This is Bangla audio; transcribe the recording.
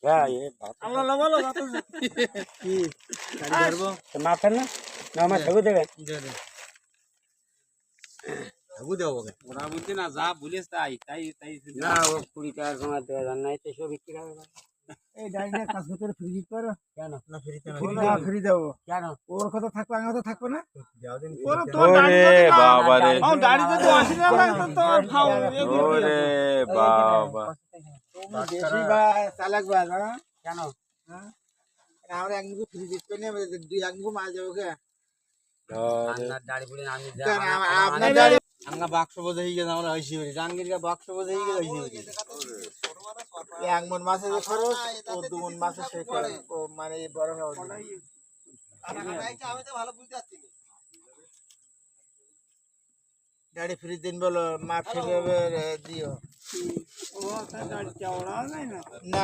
হ্যাঁ এ আল্লাহ লা বলো কি গাড়ি ধরবো মাফেন না না আমার ঠেকু দেবেন ঠাকুর দেবো ওকে ওরা বুঝছে না যা বলিস তাই তাই তাই না ও 20 টাকা কমা দেওয়া যায় না এতে সব বিক্রি হবে এই ডাইনিয়া কাজ করে ফ্রি করো কেন না ফ্রিতে না ফ্রি ফ্রি দেবো কেন ওর কথা থাকবে আমার কথা থাকবে না ওরে তোর দাড়ি ওরে বাবা রে ও দাড়ি যদি 80 টাকা লাগে তো খাও ওরে বাবা বেশি বা চালাক বা না কেন আমরা এক মুখ ফ্রি দিতে না দুই এক মুখ মাল যাবো কে আপনার দাড়ি পুড়ে আমি আপনার দাড়ি আমরা বাক্স বোঝা হয়ে গেছে আমরা হইছি হই রাঙ্গির বাক্স বোঝা হয়ে গেছে হইছি এক মন মাছের যে খরচ ও 2 মন মাছের সেই খরচ ও মানে বড় হওয়া দাড়ি ফ্রি দিন বলো মাপ সেভাবে দিও ও দাড়ি চাওড়া নাই না না